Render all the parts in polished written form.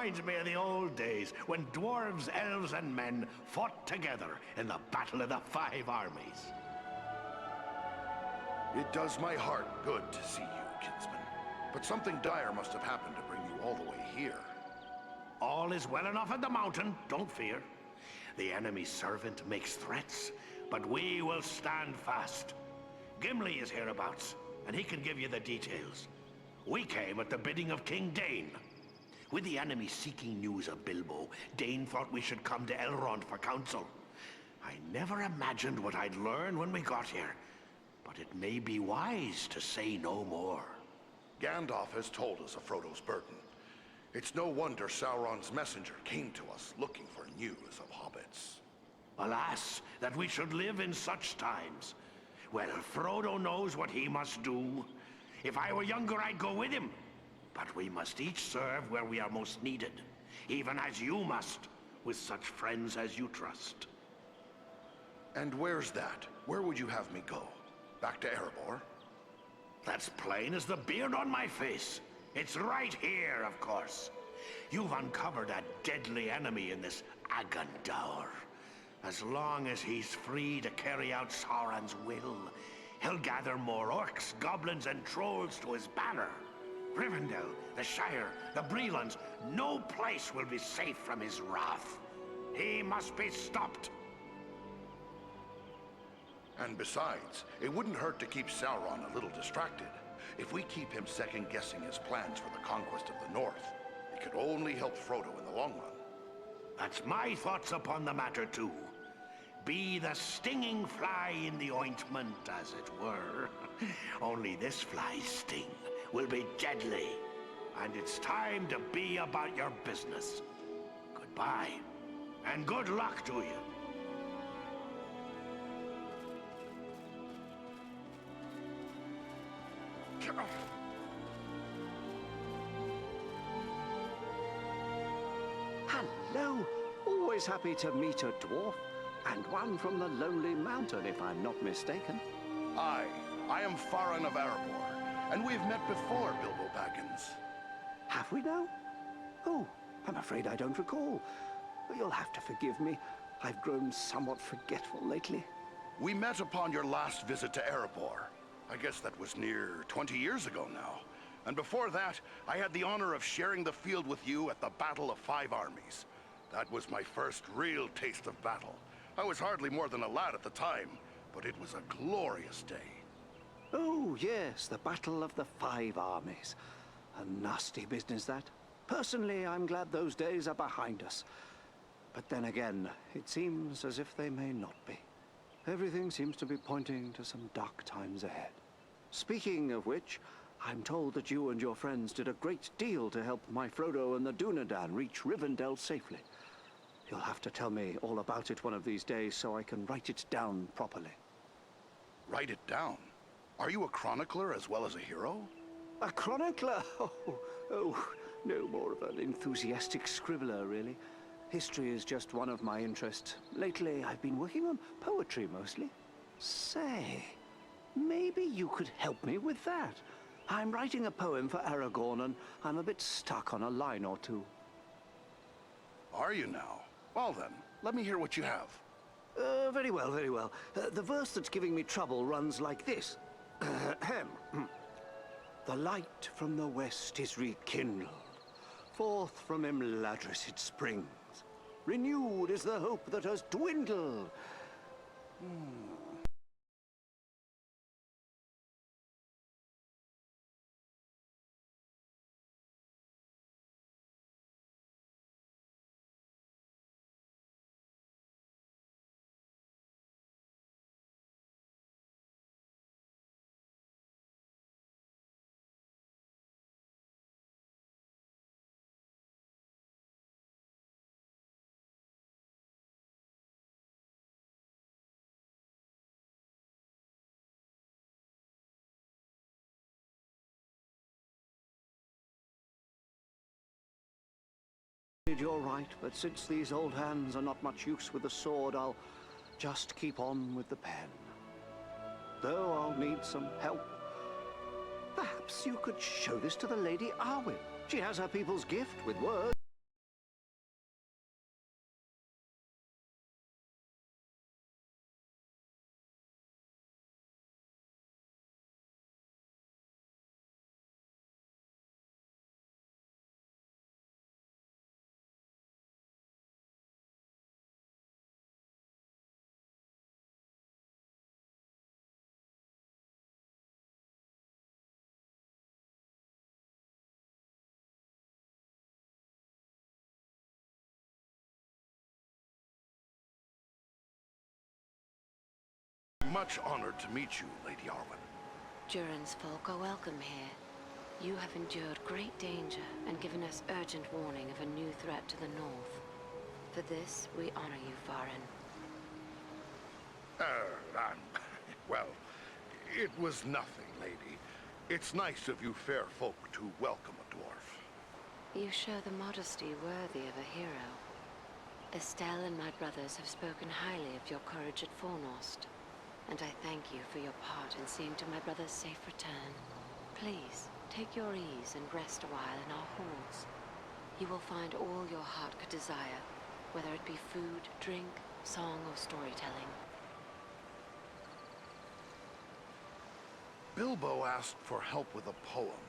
reminds me of the old days when dwarves, elves, and men fought together in the Battle of the Five Armies. It does my heart good to see you, kinsman. But something dire must have happened to bring you all the way here. All is well enough at the mountain, don't fear. The enemy's servant makes threats, but we will stand fast. Gimli is hereabouts, and he can give you the details. We came at the bidding of King Dane. With the enemy seeking news of Bilbo, Dane thought we should come to Elrond for counsel. I never imagined what I'd learn when we got here, but it may be wise to say no more. Gandalf has told us of Frodo's burden. It's no wonder Sauron's messenger came to us looking for news of hobbits. Alas, that we should live in such times. Well, Frodo knows what he must do. If I were younger, I'd go with him. But we must each serve where we are most needed, even as you must, with such friends as you trust. And where's that? Where would you have me go? Back to Erebor? That's plain as the beard on my face. It's right here, of course. You've uncovered a deadly enemy in this Agandaur. As long as he's free to carry out Sauron's will, he'll gather more orcs, goblins, and trolls to his banner. Rivendell, the Shire, the Brelons, no place will be safe from his wrath. He must be stopped. And besides, it wouldn't hurt to keep Sauron a little distracted. If we keep him second-guessing his plans for the conquest of the North, it could only help Frodo in the long run. That's my thoughts upon the matter, too. Be the stinging fly in the ointment, as it were. Only this fly's sting will be deadly, and it's time to be about your business. Goodbye, and good luck to you. Hello. Always happy to meet a dwarf, and one from the lonely mountain, if I'm not mistaken. I am Farin of Erebor, and we've met before, Bilbo Baggins. Have we now? Oh, I'm afraid I don't recall. You'll have to forgive me. I've grown somewhat forgetful lately. We met upon your last visit to Erebor. I guess that was near 20 years ago now. And before that, I had the honor of sharing the field with you at the Battle of Five Armies. That was my first real taste of battle. I was hardly more than a lad at the time, but it was a glorious day. Oh, yes, the Battle of the Five Armies. A nasty business, that. Personally, I'm glad those days are behind us. But then again, it seems as if they may not be. Everything seems to be pointing to some dark times ahead. Speaking of which, I'm told that you and your friends did a great deal to help my Frodo and the Dunedain reach Rivendell safely. You'll have to tell me all about it one of these days so I can write it down properly. Write it down? Are you a chronicler as well as a hero? A chronicler? Oh, no more of an enthusiastic scribbler, really. History is just one of my interests. Lately, I've been working on poetry mostly. Say, maybe you could help me with that. I'm writing a poem for Aragorn, and I'm a bit stuck on a line or two. Are you now? Well then, let me hear what you have. Very well, very well. The verse that's giving me trouble runs like this. The light from the west is rekindled. Forth from Imladris it springs. Renewed is the hope that has dwindled. You're right, but since these old hands are not much use with the sword, I'll just keep on with the pen. Though I'll need some help. Perhaps you could show this to the Lady Arwen. She has her people's gift with words. much honored to meet you, Lady Arwen. Durin's folk are welcome here. You have endured great danger and given us urgent warning of a new threat to the north. For this, we honor you, Farin. Well, it was nothing, lady. It's nice of you fair folk to welcome a dwarf. You show the modesty worthy of a hero. Estelle and my brothers have spoken highly of your courage at Fornost, and I thank you for your part in seeing to my brother's safe return. Please, take your ease and rest a while in our halls. You will find all your heart could desire, whether it be food, drink, song, or storytelling. Bilbo asked for help with a poem.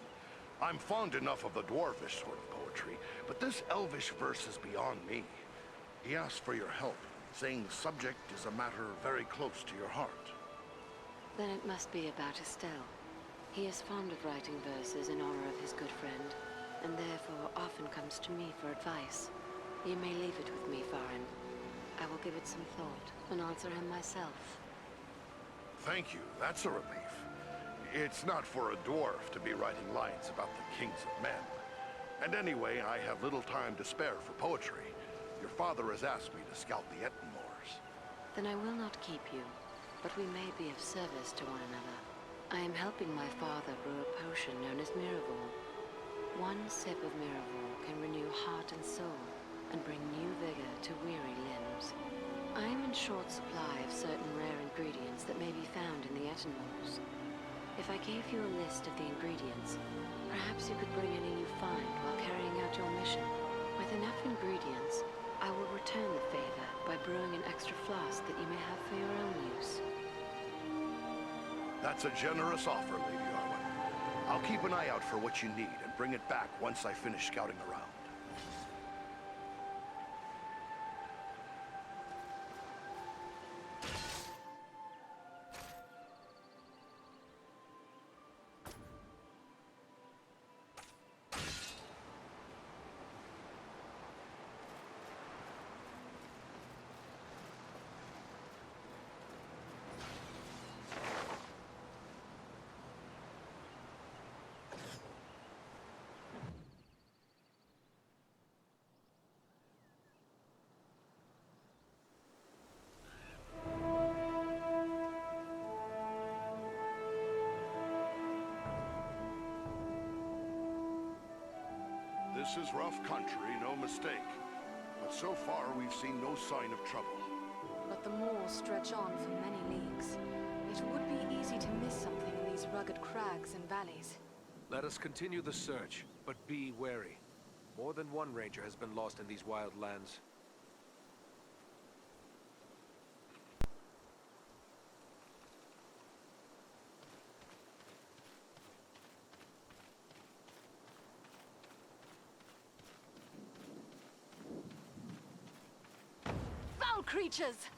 I'm fond enough of the dwarvish sort of poetry, but this elvish verse is beyond me. He asked for your help, saying the subject is a matter very close to your heart. Then it must be about Estelle. He is fond of writing verses in honor of his good friend, and therefore often comes to me for advice. You may leave it with me, Farin. I will give it some thought and answer him myself. Thank you, that's a relief. It's not for a dwarf to be writing lines about the kings of men. And anyway, I have little time to spare for poetry. Your father has asked me to scout the Ettenmoors. Then I will not keep you, but we may be of service to one another. I am helping my father brew a potion known as Miraval. One sip of Miraval can renew heart and soul, and bring new vigor to weary limbs. I am in short supply of certain rare ingredients that may be found in the Ettenmoors. If I gave you a list of the ingredients, perhaps you could bring any you find while carrying out your mission. With enough ingredients, I will return the favor by brewing an extra flask that you may have for your own use. That's a generous offer, Lady Arwen. I'll keep an eye out for what you need and bring it back once I finish scouting around. This is rough country, no mistake. But so far, we've seen no sign of trouble. But the moors stretch on for many leagues. It would be easy to miss something in these rugged crags and valleys. Let us continue the search, but be wary. More than one ranger has been lost in these wild lands. Foul creatures!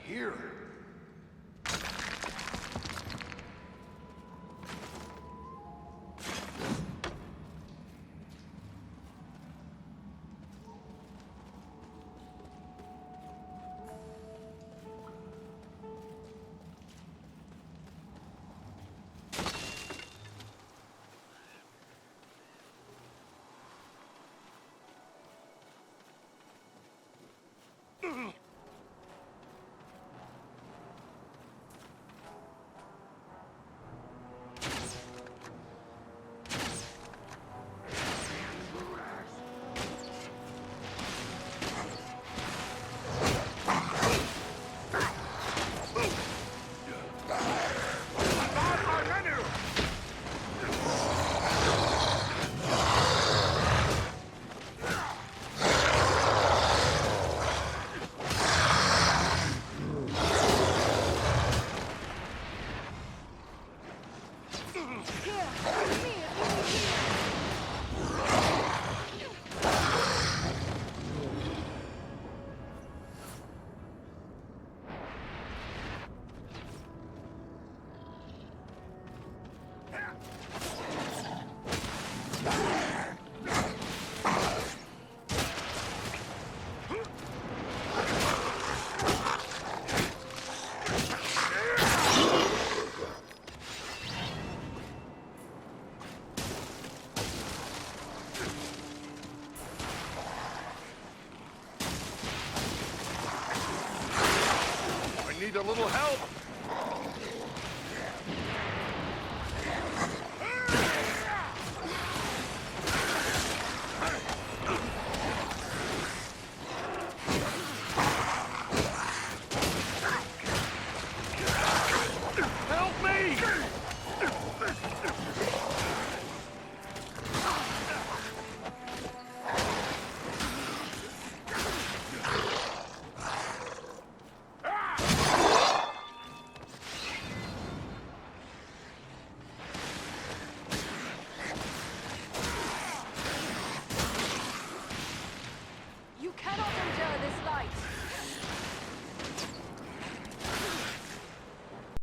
here. Need a little help.